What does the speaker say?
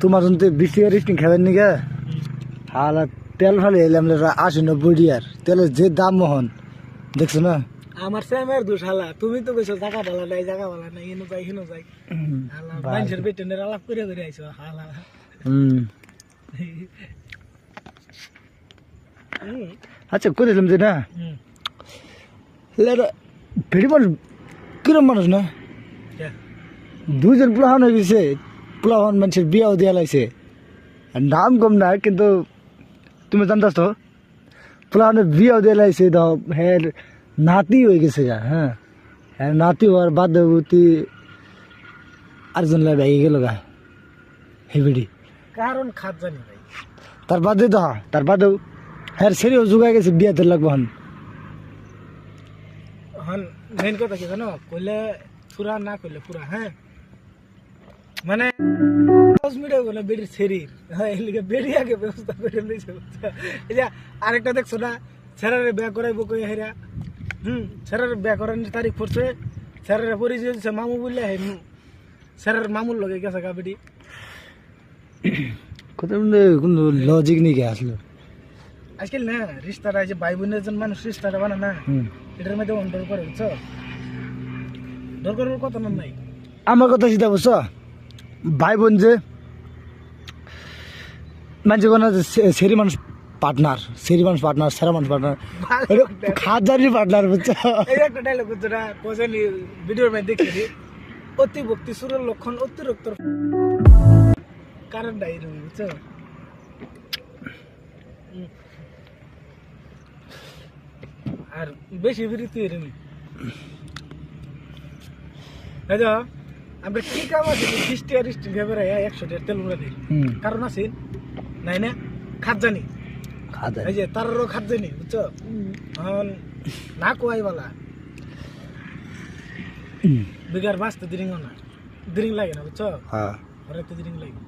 তোমার জন্য 20 টাকা রিফটিং খাবেন নি গা হালা তেল ফালে এলাম 80-90 টাকার তেলের যে দাম মোহন দেখছো না আমার সেমের দোষ হালা তুমি তো কইছো জায়গা ভালো নাই এনো যাই হেনো যাই হালা মানুষের বেতনের আলাপ করে আইছো হালা আচ্ছা কই দিলাম যে না ভিড়ি মানুষ কিরম মানুষ না দুইজন প্লাহান হয়ে গেছে প্লাহান মানুষের বিয়াও দেওয়া লাগছে আর নাম কম না কিন্তু তুমি জানতাস তো প্লাহানের বিয়াও দেওয়া লাগছে দাও হ্যাঁ নাতি হয়ে গেছে যা হ্যাঁ হ্যাঁ নাতি হওয়ার বাধ্যবতী আরেকজন লাই ভাই গেল গা হেবিডি কারণ খাত জানি ভাই তার বাদে তো তার বাদেও হ্যাঁ সেরিও যোগাই গেছে বিয়াতে লাগবো হন হন মেন কথা কি জানো কইলে পুরা না কইলে পুরা হ্যাঁ মানে মিডিয়া কোন বেডির শরীর হ্যাঁ এলিকে বেডি আগে ব্যবস্থা করে লইছে এই যে আরেকটা দেখছো না ছেড়ারে বিয়া করাইবো কই হেরা ছেড়ারে বিয়া করানোর তারিখ পড়ছে ছেড়ারে পরিচয় দিছে মামু বললে হে ছেড়ার মামুর লগে গেছে গা বেডি কত কোনো লজিক নেই আসলে আজকাল না রিস্তাটা যে ভাই বোনের জন মানুষ রিস্তাটা বানা না এটার মধ্যে অন্তর করে বুঝছো দরকার কথা নাই আমার কথা চিন্তা বুঝছো ভাই বোন যে মানুষ কোন সেরি মানুষ পার্টনার সেরা মানুষ পার্টনার খাজারি পার্টনার বুঝছো এই একটা ডায়লগ বুঝছো না কোজানি ভিডিওর মধ্যে দেখি অতি ভক্তি সুরের লক্ষণ অতিরিক্ত কারণ ডাইরি বুঝছো আর বেশি বিরতি এরমি দাদা আমরা কি কাম আছে 20 টাকা রিস্টিং ভেবে 100 টাকা তেল উড়া দিই কারণ আছে নাই না খাত জানি এই যে তারও খাত জানি বুঝছো এখন না কোয়াই বালা বিগার বাঁচতে দিরিং না দিরিং লাগে না বুঝছো হ্যাঁ ঘরে তো দিরিং লাগে